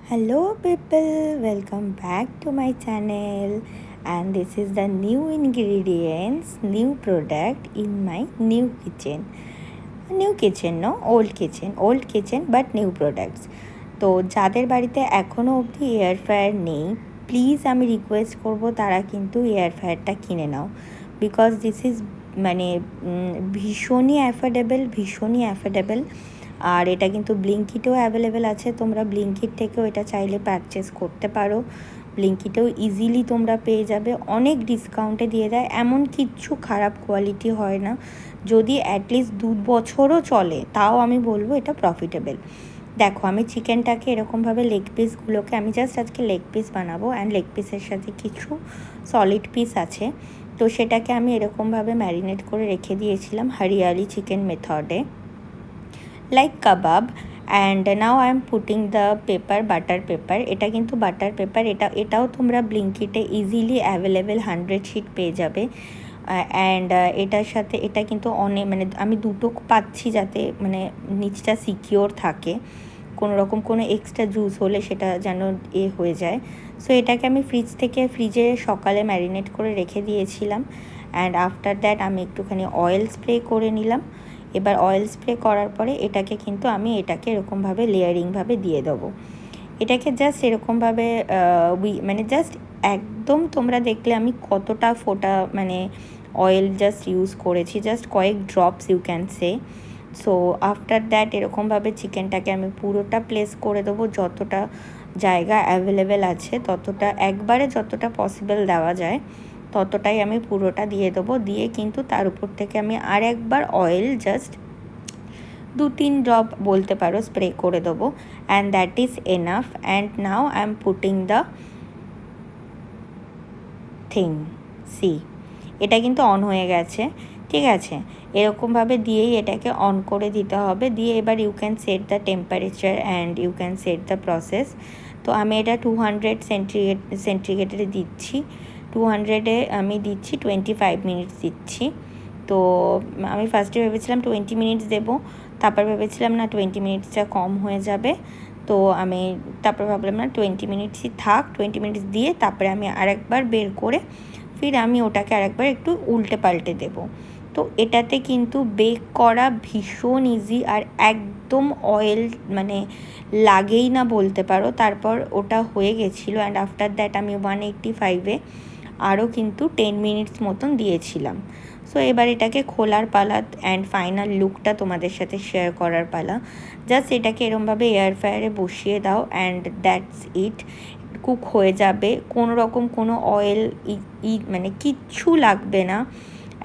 Hello people, welcome back to my channel, and this is the new ingredients, new product in my new kitchen. New kitchen, no, old kitchen but new products. তো যাদের বাড়িতে এখনও অবধি air fryer নেই, please আমি request করব তারা কিন্তু এয়ার ফ্রায়ারটা কিনে নাও, বিকজ দিস ইজ মানে ভীষণই অ্যাফোর্ডেবল। আর এটা কিন্তু ব্লিঙ্কিটেও অ্যাভেলেবেল আছে, তোমরা ব্লিঙ্কিট থেকেও এটা চাইলে পারচেস করতে পারো। ব্লিঙ্কিটেও ইজিলি তোমরা পেয়ে যাবে, অনেক ডিসকাউন্টে দিয়ে দেয়, এমন কিচ্ছু খারাপ কোয়ালিটি হয় না। যদি অ্যাটলিস্ট 2 বছরও চলে তাও আমি বলবো এটা প্রফিটেবল। দেখো, আমি চিকেনটাকে এরকমভাবে লেগ পিসগুলোকে আমি জাস্ট আজকে লেগ পিস বানাবো, অ্যান্ড লেগ পিসের সাথে কিছু সলিড পিস আছে, তো সেটাকে আমি এরকমভাবে ম্যারিনেট করে রেখে দিয়েছিলাম হরিয়ালি চিকেন মেথডে, like kebab. And now I am putting the butter paper. এটা কিন্তু বাটার পেপার, এটাও তোমরা ব্লিঙ্কিটে ইজিলি অ্যাভেলেবেল 100 শিট পেয়ে যাবে। অ্যান্ড এটার সাথে এটা কিন্তু অনেক আমি দুটো পাচ্ছি, যাতে নিচটা সিকিওর থাকে, কোনো এক্সট্রা জুস হলে সেটা যেন হয়ে যায়। সো এটাকে আমি ফ্রিজে সকালে ম্যারিনেট করে রেখে দিয়েছিলাম। অ্যান্ড আফটার দ্যাট আমি একটুখানি অয়েল স্প্রে করে নিলাম। এবার অয়েল স্প্রে করার পরে এটাকে এরকমভাবে লেয়ারিংভাবে দিয়ে দেবো। এটাকে জাস্ট এরকমভাবে জাস্ট একদম তোমরা দেখলে আমি কতটা ফোঁটা অয়েল জাস্ট ইউজ করেছি, জাস্ট কয়েক drops you can say. So after that এরকমভাবে চিকেনটাকে আমি পুরোটা প্লেস করে দেবো, যতটা জায়গা অ্যাভেলেবেল আছে ততটা, একবারে যতটা পসিবল দেওয়া যায় ততটাই আমি পুরোটা দিয়ে দেবো। দিয়ে কিন্তু তার উপর থেকে আমি আর একবার অয়েল জাস্ট 2-3 ড্রপ বলতে পারো স্প্রে করে দেবো, and that is enough. And now I am putting the sea, এটা কিন্তু অন হয়ে গেছে, ঠিক আছে। এরকমভাবে দিয়েই এটাকে অন করে দিতে হবে। দিয়ে এবার you can set the temperature and you can set the process. তো আমি এটা 200 সেন্টিগ্রেডে দিচ্ছি, 200-এ আমি দিচ্ছি 25 মিনিটস দিচ্ছি। তো আমি ফার্স্টে ভেবেছিলাম 20 মিনিটস দেবো, তারপর ভেবেছিলাম না 20 মিনিটসটা কম হয়ে যাবে, তো আমি তারপর ভাবলাম না 20 মিনিটসই থাক। 20 মিনিটস দিয়ে তারপরে আমি আরেকবার বের করে ফির আমি ওটাকে আরেকবার একটু উল্টে পাল্টে দেবো। তো এটাতে কিন্তু বেক করা ভীষণ ইজি, আর একদম অয়েল লাগেই না বলতে পারো। তারপর ওটা হয়ে গেছিলো, অ্যান্ড আফটার দ্যাট আমি 185-এ আরও কিন্তু 10 মিনিটস মতন দিয়েছিলাম। সো এবার এটাকে খোলার পালা, অ্যান্ড ফাইনাল লুকটা তোমাদের সাথে শেয়ার করার পালা। জাস্ট এটাকে এরমভাবে এয়ার ফ্রায়ারে বসিয়ে দাও, অ্যান্ড দ্যাটস ইট, কুক হয়ে যাবে। কোনো অয়েল কিচ্ছু লাগবে না।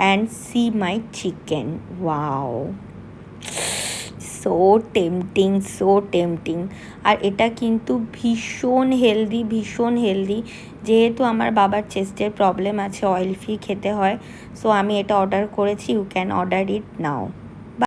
And see my chicken, wow, so tempting. আর এটা কিন্তু ভীষণ হেলদি। যেহেতু আমার বাবার চেস্টের প্রবলেম আছে, অয়েল ফ্রি খেতে হয়, সো আমি এটা অর্ডার করেছি। You can order it now.